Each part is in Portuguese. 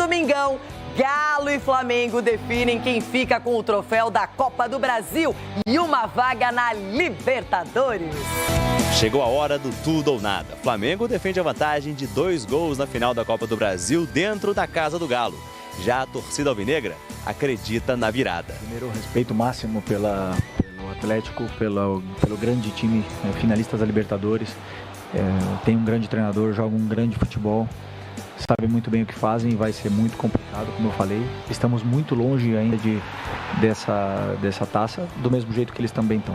domingão, Galo e Flamengo definem quem fica com o troféu da Copa do Brasil e uma vaga na Libertadores. Chegou a hora do tudo ou nada. Flamengo defende a vantagem de 2 gols na final da Copa do Brasil dentro da casa do Galo. Já a torcida alvinegra acredita na virada. Primeiro, respeito máximo pelo Atlético, pelo grande time, finalistas da Libertadores. Tem um grande treinador, joga um grande futebol, sabe muito bem o que fazem e vai ser muito complicado, como eu falei. Estamos muito longe ainda dessa taça, do mesmo jeito que eles também estão.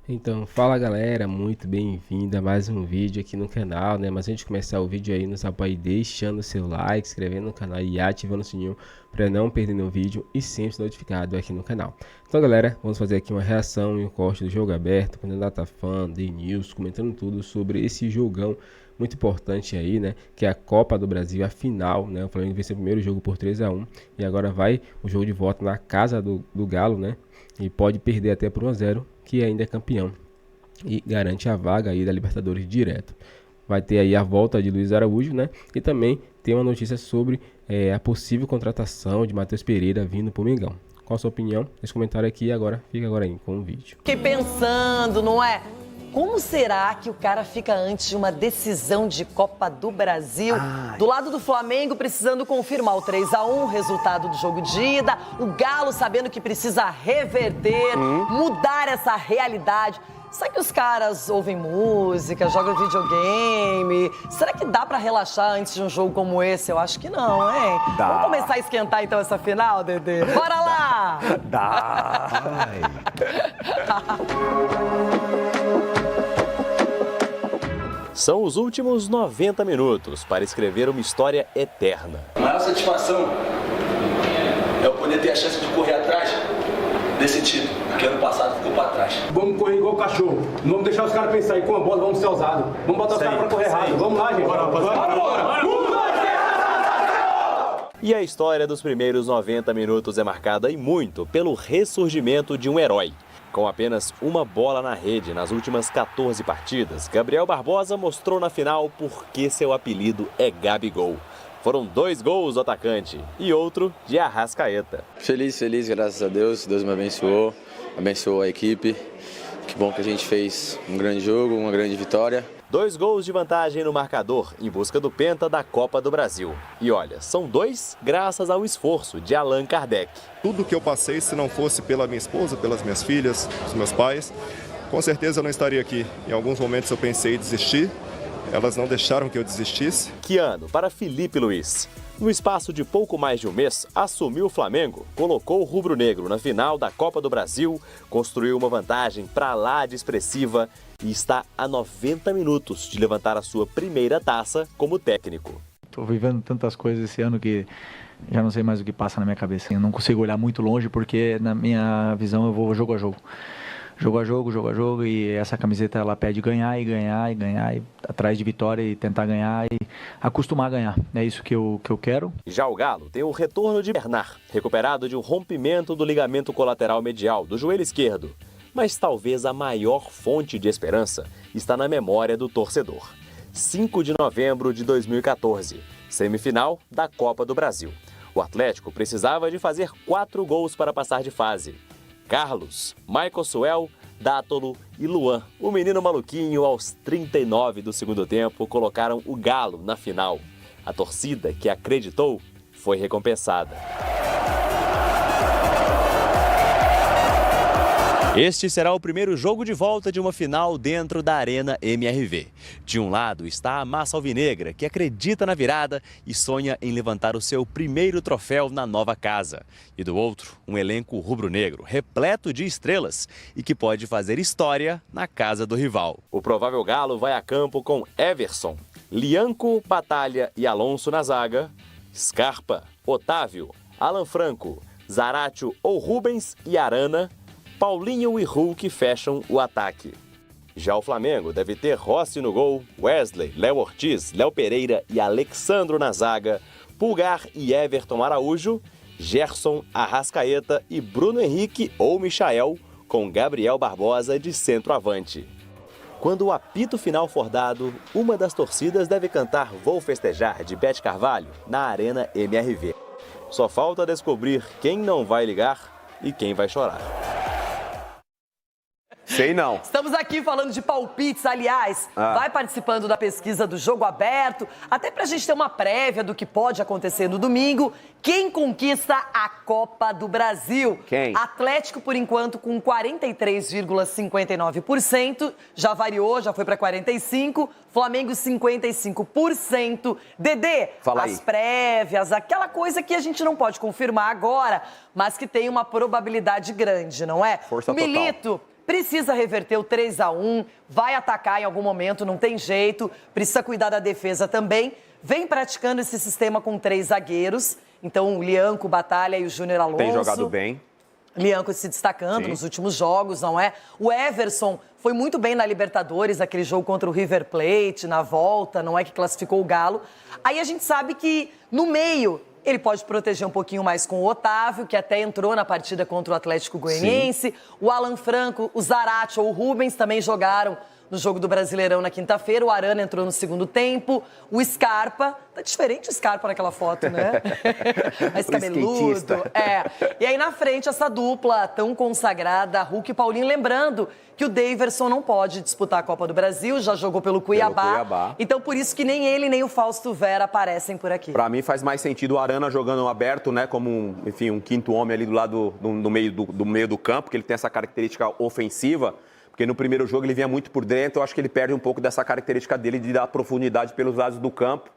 Então, fala galera, muito bem-vindo a mais um vídeo aqui no canal, né? Mas antes de começar o vídeo aí, nos apoie deixando seu like, se inscrevendo no canal e ativando o sininho para não perder nenhum vídeo e sempre ser notificado aqui no canal. Então galera, vamos fazer aqui uma reação e um corte do jogo aberto, com o Datafan, The News, comentando tudo sobre esse jogão muito importante aí, né? Que é a Copa do Brasil, a final, né? O Flamengo venceu o primeiro jogo por 3-1 e agora vai o jogo de volta na casa do Galo, né? E pode perder até por 1-0, que ainda é campeão e garante a vaga aí da Libertadores direto. Vai ter aí a volta de Luiz Araújo, né? E também tem uma notícia sobre a possível contratação de Matheus Pereira vindo pro Mengão. Qual a sua opinião? Deixa um comentário aqui e agora fica agora aí com o vídeo. Fiquei pensando, não é? Como será que o cara fica antes de uma decisão de Copa do Brasil? Do lado do Flamengo, precisando confirmar o 3-1, resultado do jogo de ida. O Galo sabendo que precisa reverter, mudar essa realidade. Será que os caras ouvem música, jogam videogame? Será que dá pra relaxar antes de um jogo como esse? Eu acho que não, hein? Dá. Vamos começar a esquentar então essa final, Dedê? Bora lá! Dá! São os últimos 90 minutos para escrever uma história eterna. A maior satisfação é eu poder ter a chance de correr atrás desse título, que ano passado ficou para trás. Vamos correr igual cachorro. Não vamos deixar os caras pensar aí com a bola, vamos ser ousados. Vamos botar os caras para correr errado. Vamos lá, gente. Bora! E a história dos primeiros 90 minutos é marcada e muito pelo ressurgimento de um herói. Com apenas uma bola na rede nas últimas 14 partidas, Gabriel Barbosa mostrou na final por que seu apelido é Gabigol. Foram 2 gols do atacante e outro de Arrascaeta. Feliz, graças a Deus. Deus me abençoou a equipe. Que bom que a gente fez um grande jogo, uma grande vitória. 2 gols de vantagem no marcador em busca do penta da Copa do Brasil. E olha, são 2 graças ao esforço de Allan Kardec. Tudo que eu passei, se não fosse pela minha esposa, pelas minhas filhas, os meus pais, com certeza eu não estaria aqui. Em alguns momentos eu pensei em desistir, elas não deixaram que eu desistisse. Que ano para Felipe Luiz. No espaço de pouco mais de um mês, assumiu o Flamengo, colocou o rubro-negro na final da Copa do Brasil, construiu uma vantagem pra lá de expressiva e está a 90 minutos de levantar a sua primeira taça como técnico. Estou vivendo tantas coisas esse ano que já não sei mais o que passa na minha cabeça. Eu não consigo olhar muito longe porque na minha visão eu vou jogo a jogo. Jogo a jogo, e essa camiseta ela pede ganhar, e atrás de vitória e tentar ganhar e acostumar a ganhar. É isso que eu quero. Já o Galo tem o retorno de Bernard, recuperado de um rompimento do ligamento colateral medial do joelho esquerdo. Mas talvez a maior fonte de esperança está na memória do torcedor. 5 de novembro de 2014, semifinal da Copa do Brasil. O Atlético precisava de fazer 4 gols para passar de fase. Carlos, Michael Suel, Dátolo e Luan, o menino maluquinho, aos 39 do segundo tempo, colocaram o Galo na final. A torcida que acreditou foi recompensada. Este será o primeiro jogo de volta de uma final dentro da Arena MRV. De um lado está a massa alvinegra, que acredita na virada e sonha em levantar o seu primeiro troféu na nova casa. E do outro, um elenco rubro-negro, repleto de estrelas e que pode fazer história na casa do rival. O provável Galo vai a campo com Everson, Lianco, Batalha e Alonso na zaga, Scarpa, Otávio, Alan Franco, Zaratio ou Rubens e Arana, Paulinho e Hulk fecham o ataque. Já o Flamengo deve ter Rossi no gol, Wesley, Léo Ortiz, Léo Pereira e Alexandro na zaga, Pulgar e Everton Araújo, Gerson, Arrascaeta e Bruno Henrique ou Michael, com Gabriel Barbosa de centroavante. Quando o apito final for dado, uma das torcidas deve cantar Vou Festejar, de Beth Carvalho, na Arena MRV. Só falta descobrir quem não vai ligar e quem vai chorar. Sei não. Estamos aqui falando de palpites, aliás, vai participando da pesquisa do Jogo Aberto, até pra gente ter uma prévia do que pode acontecer no domingo. Quem conquista a Copa do Brasil? Quem? Atlético, por enquanto, com 43,59%, já variou, já foi pra 45%, Flamengo 55%. Dedê, Fala aí. as prévias, aquela coisa que a gente não pode confirmar agora, mas que tem uma probabilidade grande, não é? Força total. Milito precisa reverter o 3-1, vai atacar em algum momento, não tem jeito, precisa cuidar da defesa também. Vem praticando esse sistema com 3 zagueiros, então o Lianco, Batalha e o Júnior Alonso. Tem jogado bem. Lianco se destacando nos últimos jogos, não é? O Everson foi muito bem na Libertadores, aquele jogo contra o River Plate, na volta, não é, que classificou o Galo. Aí a gente sabe que no meio ele pode proteger um pouquinho mais com o Otávio, que até entrou na partida contra o Atlético Goianiense. Sim. O Alan Franco, o Zarate ou o Rubens também jogaram no jogo do Brasileirão na quinta-feira. O Arana entrou no segundo tempo. O Scarpa, tá diferente o Scarpa naquela foto, né? Mais cabeludo. E aí na frente essa dupla tão consagrada, Hulk e Paulinho, lembrando que o Daverson não pode disputar a Copa do Brasil, já jogou pelo Cuiabá. Então por isso que nem ele nem o Fausto Vera aparecem por aqui. Pra mim faz mais sentido o Arana jogando aberto, né, como um quinto homem ali do lado do meio do campo, que ele tem essa característica ofensiva. Porque no primeiro jogo ele vinha muito por dentro, eu acho que ele perde um pouco dessa característica dele de dar profundidade pelos lados do campo.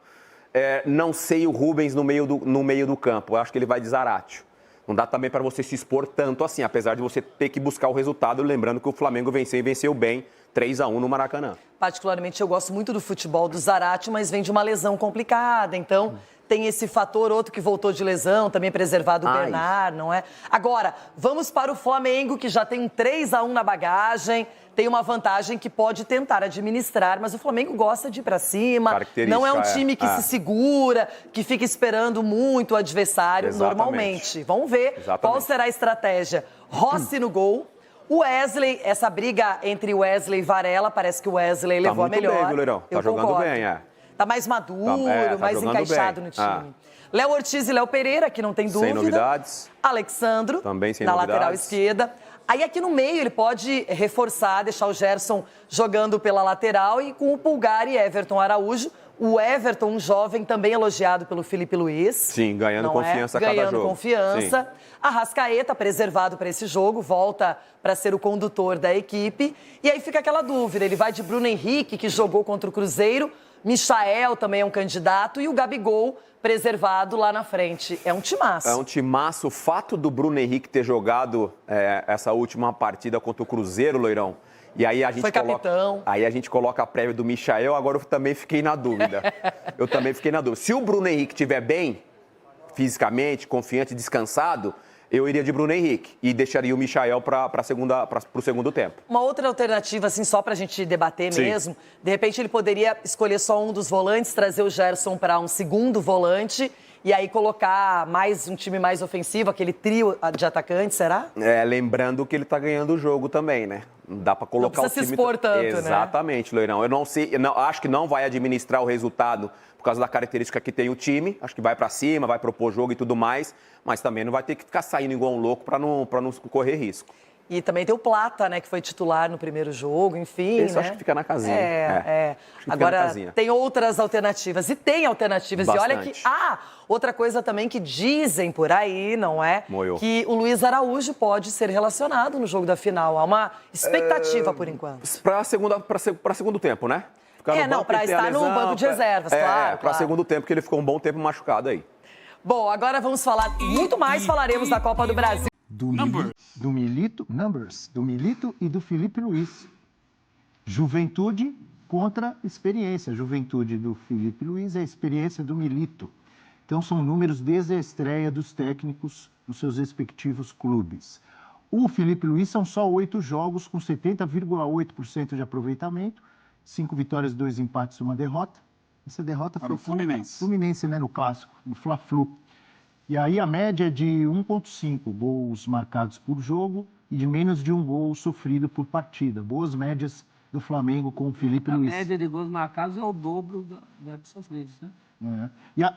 Não sei o Rubens no meio do campo, eu acho que ele vai de Zarate. Não dá também para você se expor tanto assim, apesar de você ter que buscar o resultado, lembrando que o Flamengo venceu e venceu bem, 3-1 no Maracanã. Particularmente eu gosto muito do futebol do Zarate, mas vem de uma lesão complicada, então tem esse fator, outro que voltou de lesão, também preservado o Bernard, não é? Agora, vamos para o Flamengo, que já tem um 3-1 na bagagem, tem uma vantagem que pode tentar administrar, mas o Flamengo gosta de ir para cima, não é um time que se segura, que fica esperando muito o adversário normalmente. Vamos ver qual será a estratégia. Rossi no gol. O Wesley, essa briga entre Wesley e Varela, parece que o Wesley levou a melhor. Bem, viu, Leirão? Tá jogando bem, Tá mais maduro, mais encaixado no time. Léo Ortiz e Léo Pereira, que não tem dúvida. Sem novidades. Alexandro, também sem na novidades. Lateral esquerda. Aí aqui no meio ele pode reforçar, deixar o Gerson jogando pela lateral e com o Pulgar e Everton Araújo. O Everton, um jovem, também elogiado pelo Felipe Luiz. Sim, ganhando confiança a cada jogo. Ganhando confiança. Arrascaeta, preservado para esse jogo, volta para ser o condutor da equipe. E aí fica aquela dúvida, ele vai de Bruno Henrique, que jogou contra o Cruzeiro. Michael também é um candidato. E o Gabigol, preservado lá na frente. É um timaço. É um timaço. O fato do Bruno Henrique ter jogado essa última partida contra o Cruzeiro, Loirão, e aí a gente capitão. Aí a gente coloca a prévia do Michael, agora eu também fiquei na dúvida. Se o Bruno Henrique estiver bem, fisicamente, confiante, descansado, eu iria de Bruno Henrique e deixaria o Michael para o segundo tempo. Uma outra alternativa, assim, só para a gente debater mesmo, de repente ele poderia escolher só um dos volantes, trazer o Gerson para um segundo volante e aí colocar mais um time mais ofensivo, aquele trio de atacantes, será? Lembrando que ele tá ganhando o jogo também, né? Não dá para colocar o time... Não precisa se expor tanto, Exatamente, Loirão. Eu não sei, acho que não vai administrar o resultado por causa da característica que tem o time. Acho que vai para cima, vai propor jogo e tudo mais, mas também não vai ter que ficar saindo igual um louco para não correr risco. E também tem o Plata, né, que foi titular no primeiro jogo, enfim, Esse acho que fica na casinha. Agora, tem outras alternativas. E tem alternativas. Bastante. E olha que... outra coisa também que dizem por aí, não é? Que o Luiz Araújo pode ser relacionado no jogo da final. Há uma expectativa, por enquanto. Para segundo tempo, né? Para estar no banco de reservas, claro. Para segundo tempo, que ele ficou um bom tempo machucado aí. Bom, agora vamos falar muito mais, falaremos da Copa do Brasil. Do Milito e do Felipe Luiz. Juventude contra experiência. Juventude do Felipe Luiz é a experiência do Milito. Então, são números desde a estreia dos técnicos nos seus respectivos clubes. O Felipe Luiz são só 8 jogos com 70,8% de aproveitamento, 5 vitórias, 2 empates e 1 derrota. Essa derrota foi o Fluminense, né, no clássico, no Fla-Flu. E aí a média é de 1,5 gols marcados por jogo e de menos de 1 gol sofrido por partida. Boas médias do Flamengo com o Felipe Luiz. A média de gols marcados é o dobro dessas vezes, né?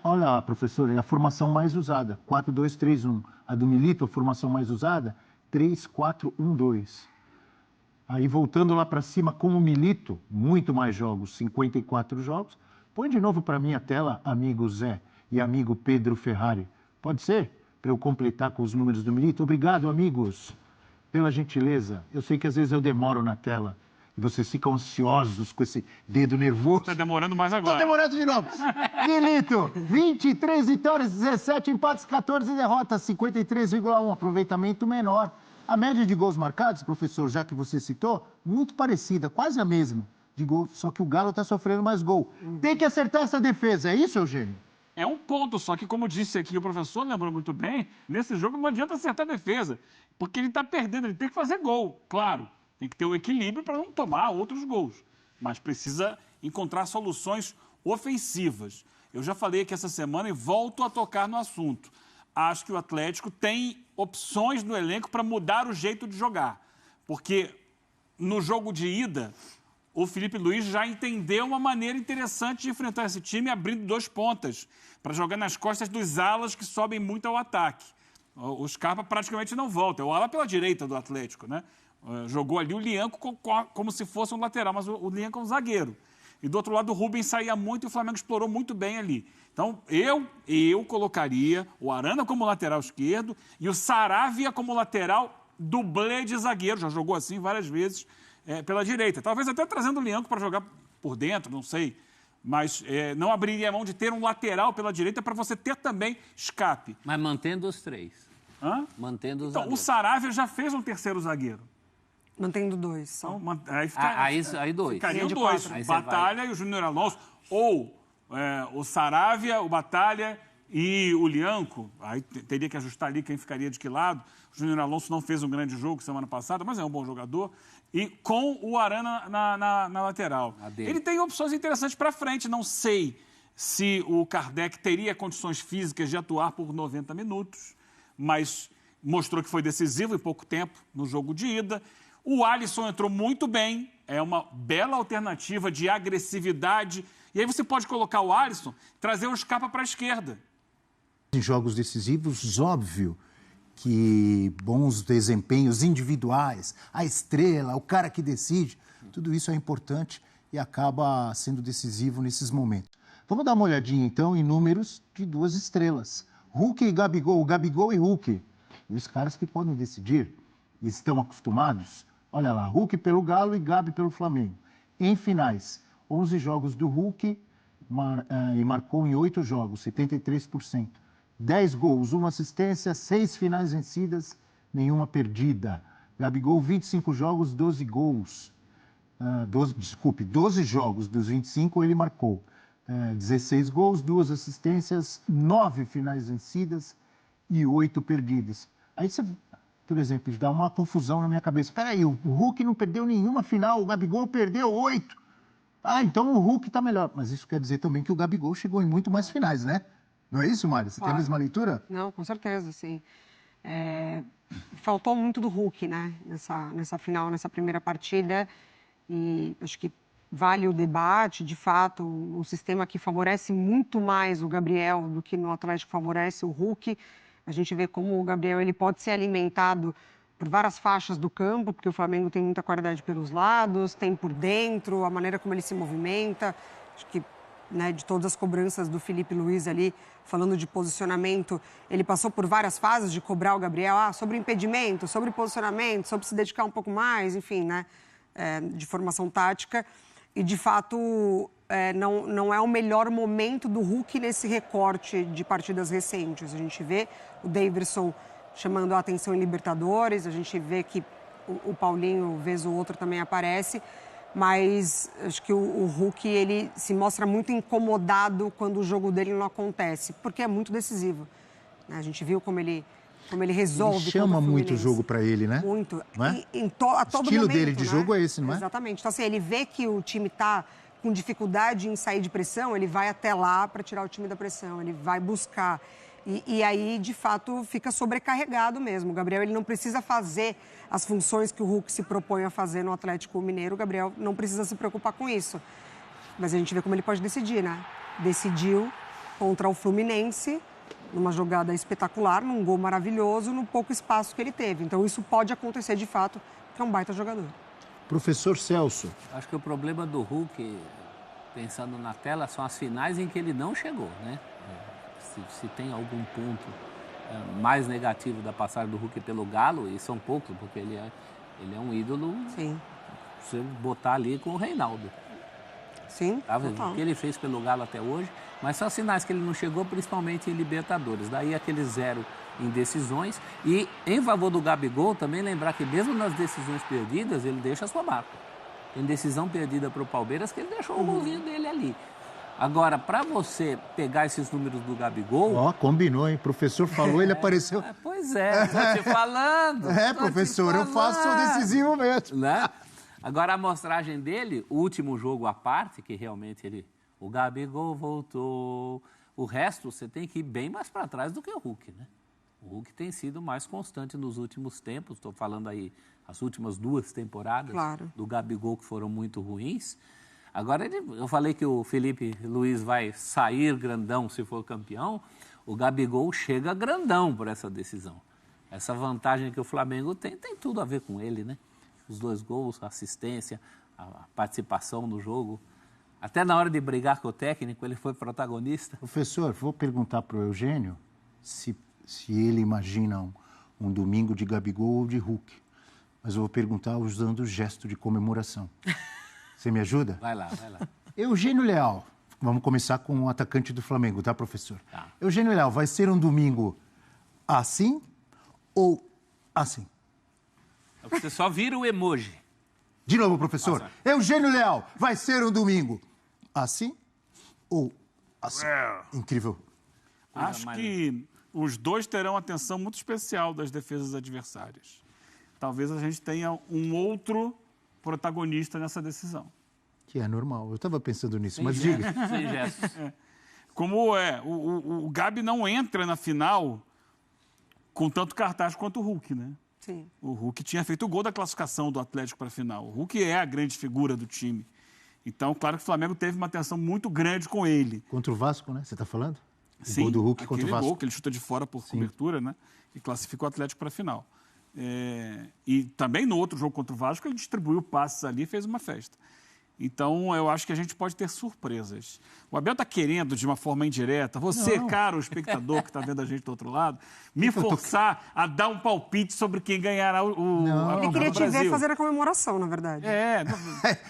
Olha, professor, é a formação mais usada, 4-2-3-1. A do Milito, a formação mais usada, 3-4-1-2. Aí, voltando lá para cima, com o Milito, muito mais jogos, 54 jogos. Põe de novo para mim a tela, amigo Zé e amigo Pedro Ferrari. Pode ser? Para eu completar com os números do Milito. Obrigado, amigos, pela gentileza. Eu sei que às vezes eu demoro na tela. E vocês ficam ansiosos com esse dedo nervoso. Tá demorando mais agora. Tô demorando de novo. Milito, 23 vitórias, 17 empates, 14 derrotas, 53,1. Aproveitamento menor. A média de gols marcados, professor, já que você citou, muito parecida, quase a mesma de gol, só que o Galo está sofrendo mais gol. Tem que acertar essa defesa, é isso, Eugênio? É um ponto, só que como disse aqui o professor, lembrou muito bem, nesse jogo não adianta acertar a defesa, porque ele está perdendo, ele tem que fazer gol, claro. Tem que ter o equilíbrio para não tomar outros gols, mas precisa encontrar soluções ofensivas. Eu já falei aqui essa semana e volto a tocar no assunto. Acho que o Atlético tem opções no elenco para mudar o jeito de jogar, porque no jogo de ida, o Felipe Luiz já entendeu uma maneira interessante de enfrentar esse time, abrindo 2 pontas, para jogar nas costas dos alas que sobem muito ao ataque. O Scarpa praticamente não volta, é o ala pela direita do Atlético, né? Jogou ali o Lianco como se fosse um lateral, mas o Lianco é um zagueiro. E do outro lado o Rubens saía muito e o Flamengo explorou muito bem ali. Então eu colocaria o Arana como lateral esquerdo e o Saravia como lateral dublê de zagueiro. Já jogou assim várias vezes pela direita. Talvez até trazendo o Lianco para jogar por dentro, não sei. Mas não abriria a mão de ter um lateral pela direita para você ter também escape. Mas mantendo os 3. Hã? Mantendo os então, zagueiros. O Saravia já fez um terceiro zagueiro. Mantendo 2 só. Então, aí 2. Ficariam 2. O Batalha e o Júnior Alonso. Ou o Saravia, o Batalha e o Lianco. Aí teria que ajustar ali quem ficaria de que lado. O Júnior Alonso não fez um grande jogo semana passada, mas é um bom jogador. E com o Arana na lateral. Ele tem opções interessantes para frente. Não sei se o Kardec teria condições físicas de atuar por 90 minutos, mas mostrou que foi decisivo em pouco tempo no jogo de ida. O Alisson entrou muito bem, é uma bela alternativa de agressividade. E aí você pode colocar o Alisson, trazer o Scarpa para a esquerda. Em jogos decisivos, óbvio que bons desempenhos individuais, a estrela, o cara que decide, tudo isso é importante e acaba sendo decisivo nesses momentos. Vamos dar uma olhadinha, então, em números de 2 estrelas. Hulk e Gabigol, Gabigol e Hulk. E os caras que podem decidir, estão acostumados. Olha lá, Hulk pelo Galo e Gabi pelo Flamengo. Em finais, 11 jogos do Hulk e marcou em 8 jogos, 73%. 10 gols, 1 assistência, 6 finais vencidas, nenhuma perdida. Gabigol, 25 jogos, 12 gols. 12 jogos dos 25 ele marcou. 16 gols, 2 assistências, 9 finais vencidas e 8 perdidas. Aí você, por exemplo, dá uma confusão na minha cabeça. Peraí, o Hulk não perdeu nenhuma final, o Gabigol perdeu 8. Ah, então o Hulk está melhor. Mas isso quer dizer também que o Gabigol chegou em muito mais finais, né? Não é isso, Mário? Você tem a mesma leitura? Não, com certeza, sim. Faltou muito do Hulk, né? Nessa final, nessa primeira partida. E acho que vale o debate, de fato, um sistema que favorece muito mais o Gabriel do que no Atlético favorece o Hulk. A gente vê como o Gabriel ele pode ser alimentado por várias faixas do campo, porque o Flamengo tem muita qualidade pelos lados, tem por dentro, a maneira como ele se movimenta. Acho que, né, de todas as cobranças do Felipe Luiz ali, falando de posicionamento, ele passou por várias fases de cobrar o Gabriel, sobre impedimento, sobre posicionamento, sobre se dedicar um pouco mais, enfim, né, de formação tática. E, de fato, não é o melhor momento do Hulk nesse recorte de partidas recentes. A gente vê o Daverson chamando a atenção em Libertadores, a gente vê que o Paulinho, vez ou outra, também aparece, mas acho que o Hulk ele se mostra muito incomodado quando o jogo dele não acontece, porque é muito decisivo. A gente viu como ele resolve. Ele chama muito o jogo para ele, né? Muito. Não é? A todo o estilo momento, dele de jogo é esse, não é? Exatamente. Então, assim, ele vê que o time está com dificuldade em sair de pressão, ele vai até lá para tirar o time da pressão, ele vai buscar. E aí, de fato, fica sobrecarregado mesmo. O Gabriel ele não precisa fazer as funções que o Hulk se propõe a fazer no Atlético Mineiro. O Gabriel não precisa se preocupar com isso. Mas a gente vê como ele pode decidir, né? Decidiu contra o Fluminense, numa jogada espetacular, num gol maravilhoso, no pouco espaço que ele teve. Então, isso pode acontecer, de fato, porque é um baita jogador. Professor Celso. Acho que o problema do Hulk, pensando na tela, são as finais em que ele não chegou, né? Se tem algum ponto mais negativo da passagem do Hulk pelo Galo, e são poucos, porque ele é um ídolo. Sim. Você botar ali com o Reinaldo. Sim. Tá vendo? O que ele fez pelo Galo até hoje, mas são sinais que ele não chegou, principalmente em Libertadores. Daí aquele 0 em decisões. E em favor do Gabigol, também lembrar que mesmo nas decisões perdidas, ele deixa a sua marca. Em decisão perdida para o Palmeiras, que ele deixou o golzinho dele ali. Agora, para você pegar esses números do Gabigol... Ó, combinou, hein? O professor falou, ele apareceu... Pois é, tô te falando. Professor, eu faço o decisivo mesmo. Né? Agora, a amostragem dele, o último jogo à parte, que realmente o Gabigol voltou. O resto, você tem que ir bem mais para trás do que o Hulk, né? O Hulk tem sido mais constante nos últimos tempos. Estou falando aí as últimas 2 temporadas do Gabigol, que foram muito ruins. Agora, eu falei que o Felipe Luiz vai sair grandão se for campeão. O Gabigol chega grandão por essa decisão. Essa vantagem que o Flamengo tem tudo a ver com ele, né? Os 2 gols, a assistência, a participação no jogo. Até na hora de brigar com o técnico, ele foi protagonista. Professor, vou perguntar para o Eugênio se ele imagina um domingo de Gabigol ou de Hulk. Mas eu vou perguntar usando o gesto de comemoração. Você me ajuda? Vai lá, vai lá. Eugênio Leal. Vamos começar com o atacante do Flamengo, tá, professor? Tá. Eugênio Leal, vai ser um domingo assim ou assim? Você só vira o emoji. De novo, professor. Eugênio Leal, vai ser um domingo assim ou assim? Incrível. Acho que os dois terão atenção muito especial das defesas adversárias. Talvez a gente tenha um outro protagonista nessa decisão. Que é normal. Eu estava pensando nisso, mas diga. Sem gestos. Como o Gabi não entra na final com tanto cartaz quanto o Hulk, né? Sim. O Hulk tinha feito o gol da classificação do Atlético para a final. O Hulk é a grande figura do time. Então, claro que o Flamengo teve uma atenção muito grande com ele. Contra o Vasco, né? Você está falando? Sim, gol do Hulk contra o Vasco. Gol que ele chuta de fora por cobertura, né? E classificou o Atlético para a final. E também no outro jogo contra o Vasco, ele distribuiu passes ali e fez uma festa. Então, eu acho que a gente pode ter surpresas. O Abel está querendo, de uma forma indireta, você, caro espectador que está vendo a gente do outro lado, me forçar a dar um palpite sobre quem ganhará a Copa do Brasil. Ele queria te ver fazer a comemoração, na verdade.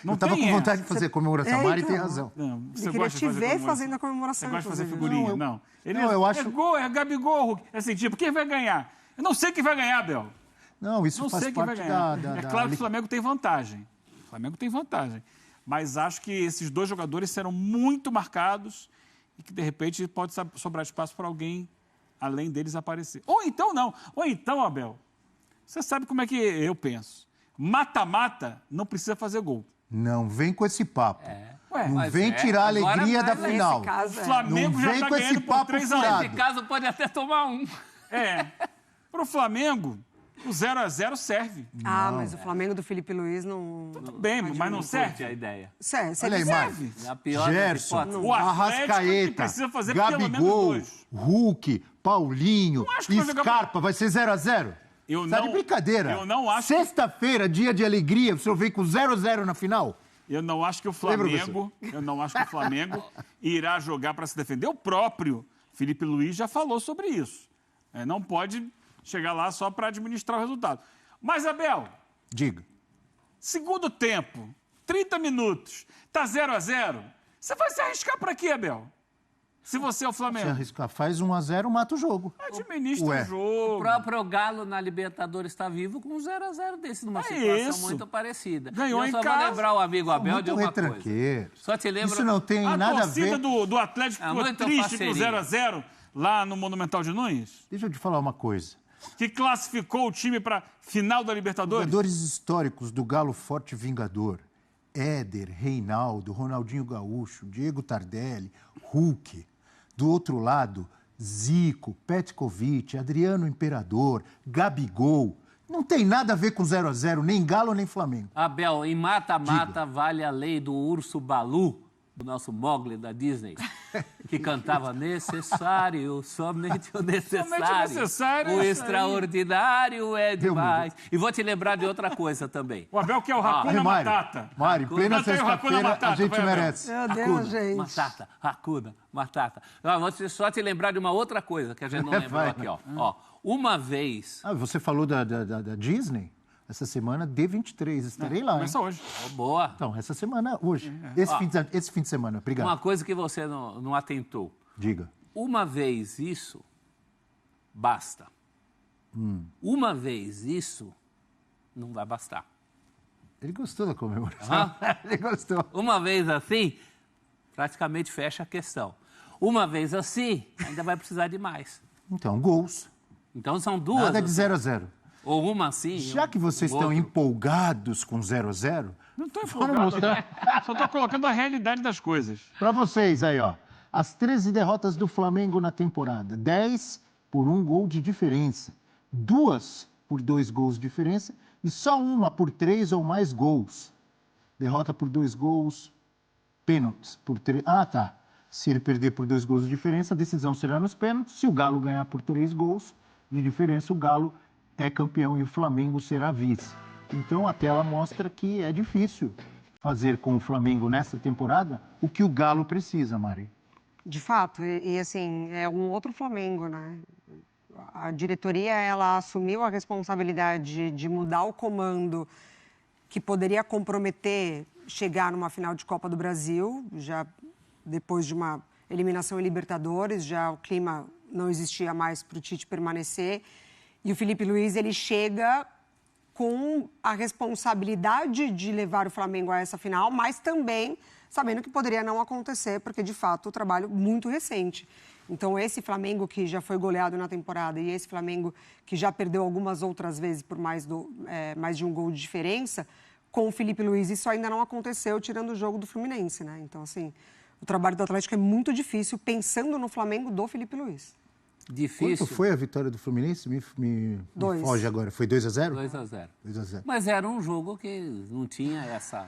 Não eu estava com vontade de fazer comemoração. A Mari tem razão. Ele queria te ver fazendo a comemoração. Você gosta de fazer figurinha? Não. Eu acho... É gol, é Gabigol. É assim, tipo, quem vai ganhar? Eu não sei quem vai ganhar, Abel. Não, isso faz parte da... É claro que o Flamengo tem vantagem. O Flamengo tem vantagem. Mas acho que esses 2 jogadores serão muito marcados e que, de repente, pode sobrar espaço para alguém além deles aparecer. Ou então, não. Ou então, Abel, você sabe como é que eu penso. Mata-mata não precisa fazer gol. Não vem com esse papo. Não vem tirar a alegria da final. O Flamengo já está ganhando por 3-1. Nesse caso, pode até tomar um. Para o Flamengo... O 0-0 serve. Mas o Flamengo do Felipe Luiz não... Tudo bem, mas não serve a ideia. Olha aí, serve. Gerson, o Arrascaeta, precisa fazer Gabigol, Hulk, Paulinho, Scarpa, vai ser 0-0? Tá de brincadeira. Eu não acho. Sexta-feira, dia de alegria, o senhor vem com 0-0 na final? Eu não acho que o Flamengo, irá jogar para se defender. O próprio Felipe Luiz já falou sobre isso. Não pode chegar lá só para administrar o resultado. Mas, Abel... Diga. Segundo tempo, 30 minutos, tá 0-0. Você vai se arriscar para quê, Abel? Se você é o Flamengo. Se arriscar, faz 1-0, mata o jogo. Administra o jogo. O próprio Galo na Libertadores está vivo com um 0-0 desse, numa situação muito parecida. Ganhou em casa. Eu só vou lembrar o amigo Abel de uma coisa. Só te lembro... Isso não tem nada a ver... A torcida do Atlético ficou triste com o 0-0 lá no Monumental de Nunes? Deixa eu te falar uma coisa. Que classificou o time para final da Libertadores? Jogadores históricos do Galo Forte Vingador. Éder, Reinaldo, Ronaldinho Gaúcho, Diego Tardelli, Hulk. Do outro lado, Zico, Petkovic, Adriano Imperador, Gabigol. Não tem nada a ver com 0x0, nem Galo, nem Flamengo. Abel, em mata-mata vale a lei do urso Balu, do nosso Mogli da Disney, que cantava necessário, somente o necessário. O extraordinário é demais. E vou te lembrar de outra coisa também. O Abel quer o Hakuna Matata. Mário, plena sexta-feira a gente merece. Meu Deus, gente. Matata, Hakuna Matata. Vou só te lembrar de uma outra coisa que a gente não lembrou aqui. Ó, uma vez... você falou da Disney? Essa semana, D23, estarei lá. Começa hoje. Boa. Então, essa semana, hoje. Esse fim de semana, obrigado. Uma coisa que você não atentou. Diga. Uma vez isso, basta. Uma vez isso, não vai bastar. Ele gostou da comemoração. Ele gostou. Uma vez assim, praticamente fecha a questão. Uma vez assim, ainda vai precisar de mais. Então, gols. Então são duas. Nada de 0x0. Ou uma assim. Já que vocês estão empolgados com 0x0... Não estou empolgado. Só estou colocando a realidade das coisas. Para vocês aí, ó. As 13 derrotas do Flamengo na temporada. 10 por 1 gol de diferença. 2 por 2 gols de diferença. E só uma por 3 ou mais gols. Derrota por 2 gols. Pênaltis por 3... tá. Se ele perder por 2 gols de diferença, a decisão será nos pênaltis. Se o Galo ganhar por 3 gols de diferença, o Galo é campeão e o Flamengo será vice. Então a tela mostra que é difícil fazer com o Flamengo nessa temporada o que o Galo precisa, Mari. De fato, e assim, é um outro Flamengo, né? A diretoria, ela assumiu a responsabilidade de mudar o comando que poderia comprometer chegar numa final de Copa do Brasil, já depois de uma eliminação em Libertadores, já o clima não existia mais para o Tite permanecer. E o Felipe Luiz, ele chega com a responsabilidade de levar o Flamengo a essa final, mas também sabendo que poderia não acontecer, porque, de fato, o trabalho muito recente. Então, esse Flamengo que já foi goleado na temporada e esse Flamengo que já perdeu algumas outras vezes por mais de um gol de diferença, com o Felipe Luiz isso ainda não aconteceu, tirando o jogo do Fluminense, né? Então, assim, o trabalho do Atlético é muito difícil, pensando no Flamengo do Felipe Luiz. Difícil. Quanto foi a vitória do Fluminense? Me foge agora. Foi 2x0? 2x0. 2x0. Mas era um jogo que não tinha essa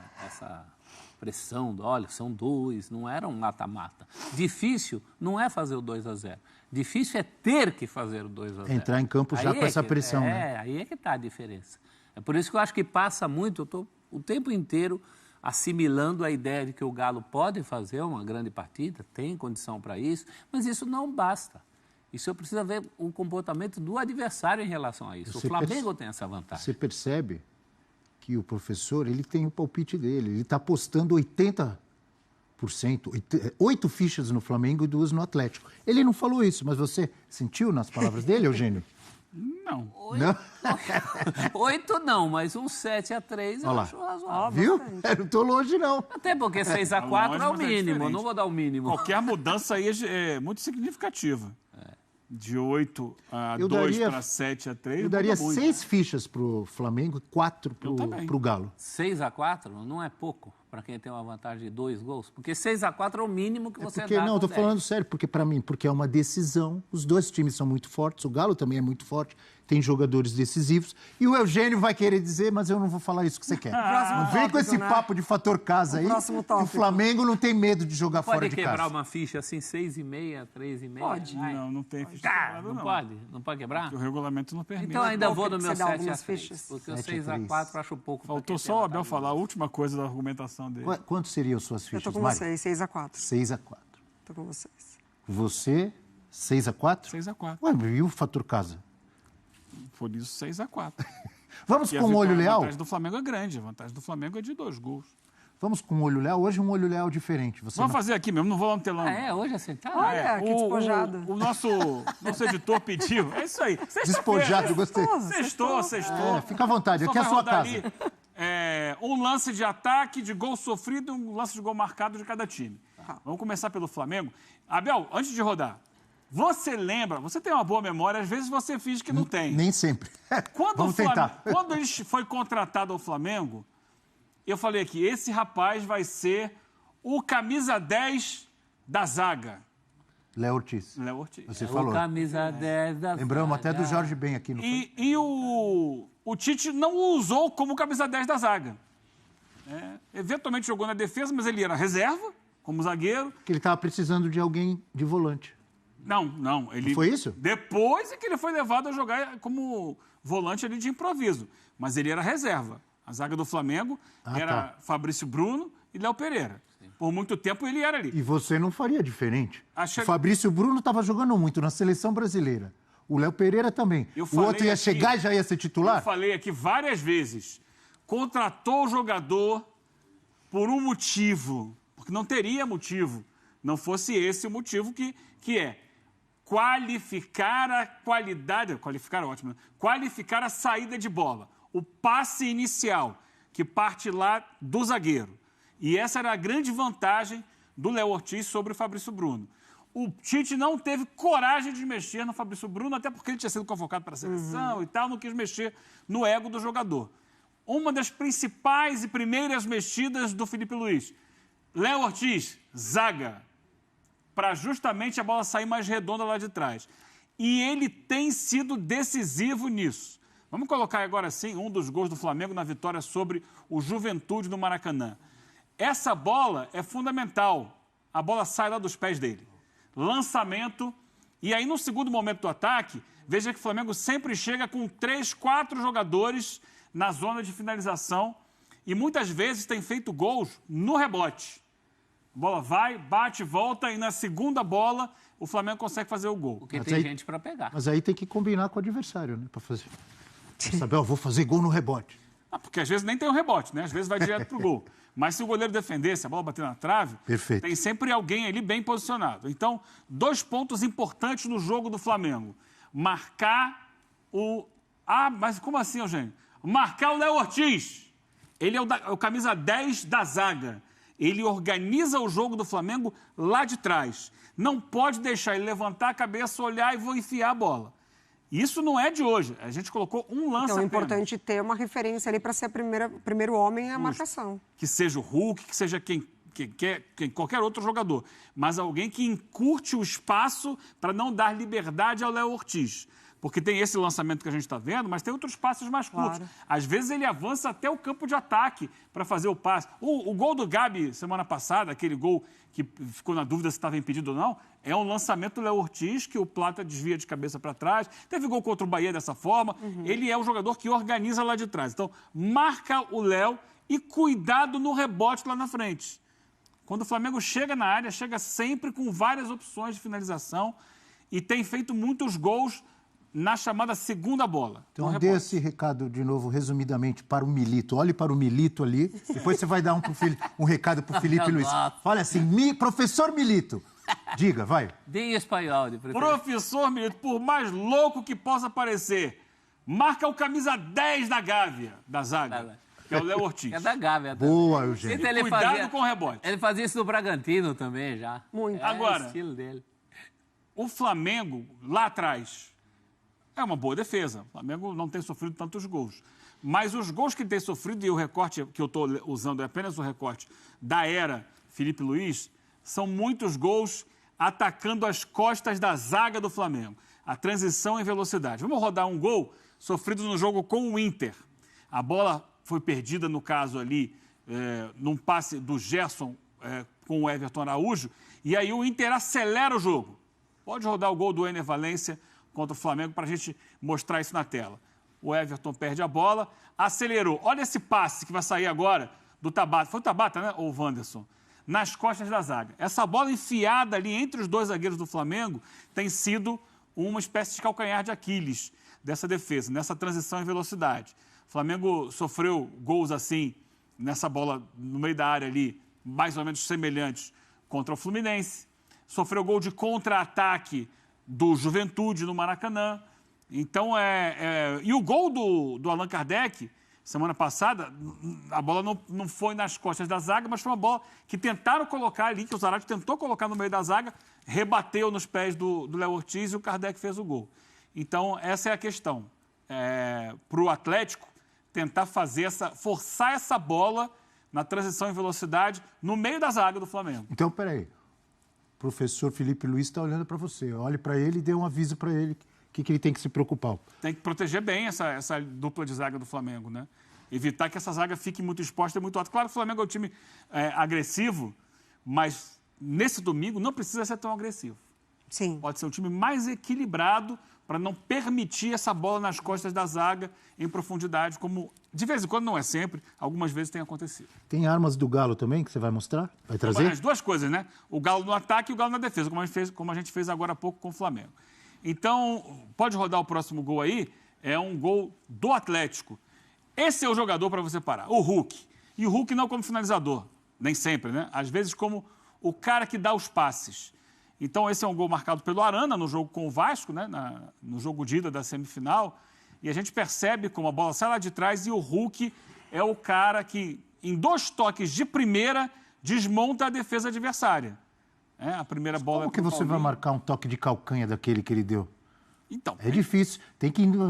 pressão, olha, são 2, não era um mata-mata. Difícil não é fazer o 2x0. Difícil é ter que fazer o 2x0. Entrar em campo já com essa pressão, né? Aí é que está a diferença. É por isso que eu acho que passa muito, eu estou o tempo inteiro assimilando a ideia de que o Galo pode fazer uma grande partida, tem condição para isso, mas isso não basta. Isso eu preciso ver o comportamento do adversário em relação a isso. O Flamengo tem essa vantagem. Você percebe que o professor, ele tem o palpite dele. Ele está apostando 80%, 8 fichas no Flamengo e 2 no Atlético. Ele não falou isso, mas você sentiu nas palavras dele, Eugênio? Não. 8 não, mas um 7x3 eu acho razoável. Viu? Eu não estou longe, não. Até porque 6x4 é o mínimo, eu não vou dar o mínimo. Qualquer mudança aí é muito significativa. De 8 a 2 para 7 a 3. Eu daria 6 fichas para o Flamengo e 4 para o Galo. 6x4 não é pouco para quem tem uma vantagem de 2 gols? Porque 6x4 é o mínimo que você dá. Não, estou falando sério, porque para mim, porque é uma decisão. Os dois times são muito fortes, o Galo também é muito forte, tem jogadores decisivos. E o Eugênio vai querer dizer, mas eu não vou falar isso que você quer. Não vem com esse papo de fator casa aí. O Flamengo não tem medo de jogar fora de casa. Pode quebrar uma ficha assim, 6,5, 3,5? Pode. Não tem ficha quebrada, não. Não pode quebrar? Porque o regulamento não permite. Então ainda vou no meu 7x3, porque o 6x4 acho pouco. Faltou só o Abel falar a última coisa da argumentação dele. Quanto seriam suas fichas, Eu tô com vocês, 6x4. 6x4. Tô com vocês. Você, 6x4? 6x4. Ué, e o fator casa? Por isso, 6x4. Vamos com o olho leal? A vantagem do Flamengo é grande. A vantagem do Flamengo é de 2 gols. Vamos com o olho leal? Hoje um olho leal diferente. Vamos fazer aqui mesmo, não vou lá no telão. Hoje assim, tá. Olha, que despojado. O nosso editor pediu. É isso aí. Despojado, gostei. Sextou. Fica à vontade, aqui é a sua casa. Um lance de ataque, de gol sofrido e um lance de gol marcado de cada time. Vamos começar pelo Flamengo. Abel, antes de rodar, você lembra, você tem uma boa memória, às vezes você finge que não tem. Nem sempre. Vamos tentar. Quando ele foi contratado ao Flamengo, eu falei aqui, esse rapaz vai ser o camisa 10 da zaga. Léo Ortiz. Léo Ortiz. Você falou. O camisa 10 da Lembramos zaga. até do Jorge Ben aqui. No E o Tite não o usou como camisa 10 da zaga. Eventualmente jogou na defesa, mas ele era reserva, como zagueiro. Que ele estava precisando de alguém de volante. Não. Ele, foi isso? Depois é que ele foi levado a jogar como volante ali de improviso. Mas ele era reserva. A zaga do Flamengo era Fabrício Bruno e Léo Pereira. Por muito tempo ele era ali. E você não faria diferente. O Fabrício Bruno estava jogando muito na seleção brasileira. O Léo Pereira também. O outro ia chegar e já ia ser titular? Eu falei aqui várias vezes. Contratou o jogador por um motivo. Porque não teria motivo. Não fosse esse o motivo que é qualificar a qualidade... Qualificar é ótimo, né? Qualificar a saída de bola. O passe inicial, que parte lá do zagueiro. E essa era a grande vantagem do Léo Ortiz sobre o Fabrício Bruno. O Tite não teve coragem de mexer no Fabrício Bruno, até porque ele tinha sido convocado para a seleção e tal, não quis mexer no ego do jogador. Uma das principais e primeiras mexidas do Felipe Luiz. Léo Ortiz, zaga, para justamente a bola sair mais redonda lá de trás. E ele tem sido decisivo nisso. Vamos colocar agora sim um dos gols do Flamengo na vitória sobre o Juventude no Maracanã. Essa bola é fundamental. A bola sai lá dos pés dele. Lançamento. E aí, no segundo momento do ataque, veja que o Flamengo sempre chega com 3, 4 jogadores na zona de finalização e muitas vezes tem feito gols no rebote. A bola vai, bate, volta e na segunda bola o Flamengo consegue fazer o gol. Porque tem gente para pegar. Mas aí tem que combinar com o adversário, né? Para fazer. Pra saber, vou fazer gol no rebote. Porque às vezes nem tem um rebote, né? Às vezes vai direto pro gol. Mas se o goleiro defender, se a bola bater na trave, perfeito, tem sempre alguém ali bem posicionado. Então, 2 pontos importantes no jogo do Flamengo. Marcar o... mas como assim, Eugênio? Marcar o Léo Ortiz. Ele é o camisa 10 da zaga. Ele organiza o jogo do Flamengo lá de trás. Não pode deixar ele levantar a cabeça, olhar e vou enfiar a bola. Isso não é de hoje. A gente colocou um lance Então é importante ter uma referência ali para ser o primeiro homem à marcação. Que seja o Hulk, que seja qualquer outro jogador. Mas alguém que encurte o espaço para não dar liberdade ao Léo Ortiz. Porque tem esse lançamento que a gente está vendo, mas tem outros passos mais curtos. Claro. Às vezes ele avança até o campo de ataque para fazer o passe. O gol do Gabi semana passada, aquele gol que ficou na dúvida se estava impedido ou não, é um lançamento do Léo Ortiz, que o Plata desvia de cabeça para trás. Teve gol contra o Bahia dessa forma. Ele é o jogador que organiza lá de trás. Então, marca o Léo e cuidado no rebote lá na frente. Quando o Flamengo chega na área, chega sempre com várias opções de finalização e tem feito muitos gols na chamada segunda bola. Então, dê esse recado de novo, resumidamente, para o Milito. Olhe para o Milito ali, depois você vai dar um recado para o Felipe Luiz. Fala assim, professor Milito. Diga, vai. Em espanhol. Professor Milito, por mais louco que possa parecer, marca o camisa 10 da Gávea, da zaga, que é o Léo Ortiz. É da Gávea. Boa, Eugênio. Então, cuidado com o rebote. Ele fazia isso no Bragantino também, já. Muito. Agora, o estilo dele. O Flamengo, lá atrás, é uma boa defesa. O Flamengo não tem sofrido tantos gols. Mas os gols que ele tem sofrido, e o recorte que eu estou usando é apenas o recorte da era Felipe Luiz, são muitos gols atacando as costas da zaga do Flamengo. A transição em velocidade. Vamos rodar um gol sofrido no jogo com o Inter. A bola foi perdida, no caso ali, num passe do Gerson com o Everton Araújo, e aí o Inter acelera o jogo. Pode rodar o gol do Ener Valencia contra o Flamengo para a gente mostrar isso na tela. O Everton perde a bola, acelerou. Olha esse passe que vai sair agora do Tabata. Foi o Tabata, né? Ou o Wanderson? Nas costas da zaga. Essa bola enfiada ali entre os 2 zagueiros do Flamengo tem sido uma espécie de calcanhar de Aquiles dessa defesa, nessa transição em velocidade. O Flamengo sofreu gols assim, nessa bola no meio da área ali, mais ou menos semelhantes contra o Fluminense. Sofreu gol de contra-ataque do Juventude no Maracanã. Então, e o gol do Allan Kardec, semana passada, a bola não foi nas costas da zaga, mas foi uma bola que tentaram colocar ali, que o Zarate tentou colocar no meio da zaga, rebateu nos pés do Léo Ortiz e o Kardec fez o gol. Então, essa é a questão. Para o Atlético, tentar forçar essa bola na transição em velocidade no meio da zaga do Flamengo. Então, peraí. professor Felipe Luiz está olhando para você. Olhe para ele e dê um aviso para ele que ele tem que se preocupar. Tem que proteger bem essa dupla de zaga do Flamengo, né? Evitar que essa zaga fique muito exposta e muito alta. Claro que o Flamengo é um time agressivo, mas nesse domingo não precisa ser tão agressivo. Sim. Pode ser um time mais equilibrado para não permitir essa bola nas costas da zaga em profundidade, como de vez em quando, não é sempre, algumas vezes tem acontecido. Tem armas do Galo também que você vai mostrar? Vai trazer? As duas coisas, né? O Galo no ataque e o Galo na defesa, como a gente fez agora há pouco com o Flamengo. Então, pode rodar o próximo gol aí, é um gol do Atlético. Esse é o jogador para você parar, o Hulk. E o Hulk não como finalizador, nem sempre, né? Às vezes como o cara que dá os passes. Então, esse é um gol marcado pelo Arana no jogo com o Vasco, né? No jogo de ida da semifinal. E a gente percebe como a bola sai lá de trás e o Hulk é o cara que, em 2 toques de primeira, desmonta a defesa adversária. A primeira bola. Como que você vai marcar um toque de calcanha daquele que ele deu? Então, é difícil.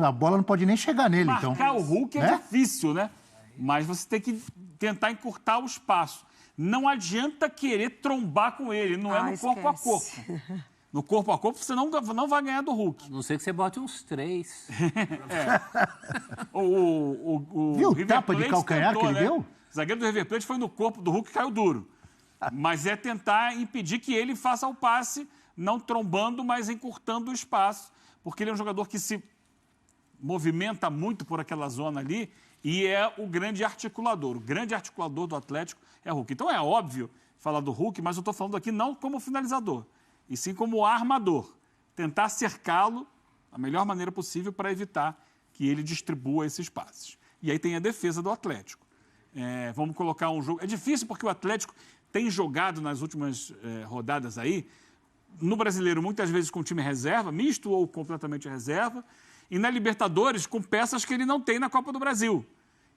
A bola não pode nem chegar nele. Marcar o Hulk é difícil, né? Mas você tem que tentar encurtar o espaço. Não adianta querer trombar com ele, não é no corpo a corpo. No corpo a corpo você não vai ganhar do Hulk. A não ser que você bote uns 3. Viu o tapa de calcanhar que ele deu? O zagueiro do River Plate foi no corpo do Hulk e caiu duro. Mas é tentar impedir que ele faça o passe, não trombando, mas encurtando o espaço, porque ele é um jogador que se movimenta muito por aquela zona ali e é o grande articulador. O grande articulador do Atlético é o Hulk. Então é óbvio falar do Hulk, mas eu estou falando aqui não como finalizador, e sim como armador. Tentar cercá-lo da melhor maneira possível para evitar que ele distribua esses passes. E aí tem a defesa do Atlético. Vamos colocar um jogo... É difícil porque o Atlético tem jogado nas últimas rodadas aí, no Brasileiro, muitas vezes com time reserva, misto ou completamente reserva, e na Libertadores com peças que ele não tem na Copa do Brasil.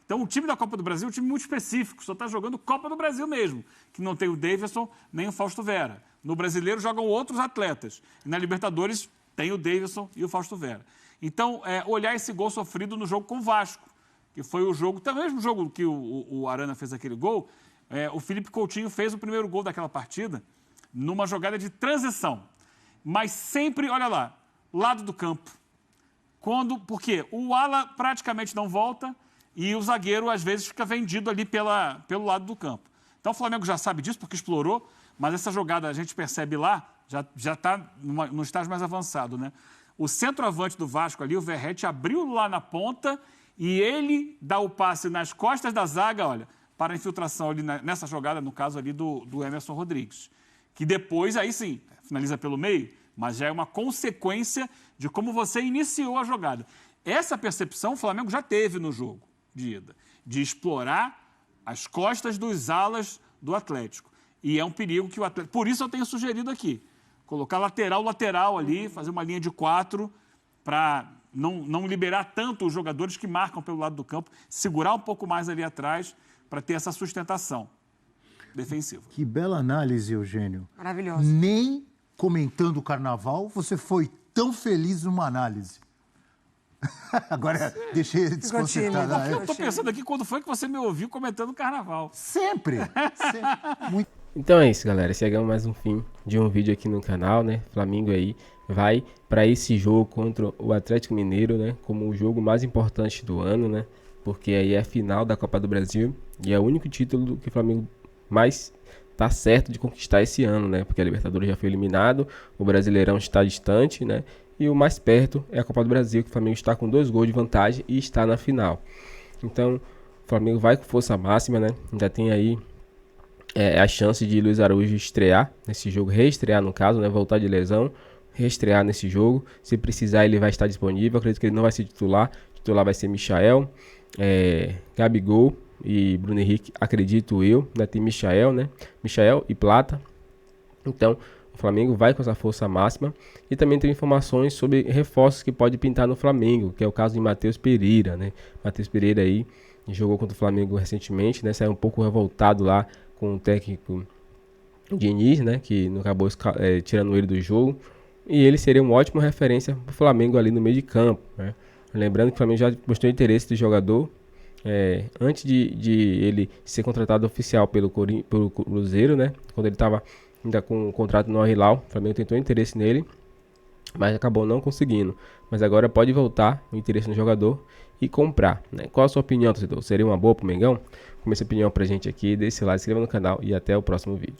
Então, o time da Copa do Brasil é um time muito específico, só está jogando Copa do Brasil mesmo, que não tem o Davidson nem o Fausto Vera. No Brasileiro jogam outros atletas, e na Libertadores tem o Davidson e o Fausto Vera. Então, olhar esse gol sofrido no jogo com o Vasco, que foi o jogo, também mesmo jogo que o Arana fez aquele gol, o Felipe Coutinho fez o primeiro gol daquela partida numa jogada de transição. Mas sempre, olha lá, lado do campo. Porque o ala praticamente não volta e o zagueiro, às vezes, fica vendido ali pelo lado do campo. Então, o Flamengo já sabe disso porque explorou, mas essa jogada a gente percebe lá, já está no estágio mais avançado, né? O centroavante do Vasco ali, o Verratti, abriu lá na ponta e ele dá o passe nas costas da zaga, olha, para a infiltração ali nessa jogada, no caso ali do Emerson Rodrigues. Que depois, aí sim, finaliza pelo meio, mas já é uma consequência de como você iniciou a jogada. Essa percepção o Flamengo já teve no jogo de ida, de explorar as costas dos alas do Atlético. E é um perigo que o Atlético... Por isso eu tenho sugerido aqui, colocar lateral ali, fazer uma linha de 4 para não liberar tanto os jogadores que marcam pelo lado do campo, segurar um pouco mais ali atrás para ter essa sustentação defensiva. Que bela análise, Eugênio. Maravilhosa. Nem comentando o Carnaval você foi tão feliz numa análise. Agora, deixei ele desconcertado. Eu estou pensando aqui quando foi que você me ouviu comentando o Carnaval. Sempre. Muito... Então é isso, galera. Chegamos mais um fim de um vídeo aqui no canal, né? Flamengo aí vai para esse jogo contra o Atlético Mineiro, né? Como o jogo mais importante do ano, né? Porque aí é a final da Copa do Brasil e é o único título que o Flamengo mais tá certo de conquistar esse ano, né? Porque a Libertadores já foi eliminado, o Brasileirão está distante, né? E o mais perto é a Copa do Brasil, que o Flamengo está com 2 gols de vantagem e está na final. Então, o Flamengo vai com força máxima, né? Ainda tem aí a chance de Luiz Araújo estrear nesse jogo, reestrear no caso, né? Voltar de lesão, reestrear nesse jogo. Se precisar, ele vai estar disponível. Acredito que ele não vai ser titular. O titular vai ser Michael, Gabigol e Bruno Henrique, acredito eu, né? Tem Michael, né? Michael e Plata. Então, o Flamengo vai com essa força máxima. E também tem informações sobre reforços que pode pintar no Flamengo, que é o caso de Matheus Pereira, né? Matheus Pereira aí jogou contra o Flamengo recentemente, né? Saiu um pouco revoltado lá com o técnico Diniz, né? Que não acabou tirando ele do jogo. E ele seria uma ótima referência para o Flamengo ali no meio de campo, né? Lembrando que o Flamengo já mostrou interesse do jogador antes de ele ser contratado oficial pelo Cruzeiro, né? Quando ele estava ainda com um contrato no Al-Hilal. O Flamengo tentou interesse nele, mas acabou não conseguindo. Mas agora pode voltar o interesse no jogador e comprar, né? Qual a sua opinião, torcedor? Seria uma boa pro Mengão? Comece a opinião pra gente aqui, deixe seu like, se inscreva no canal e até o próximo vídeo.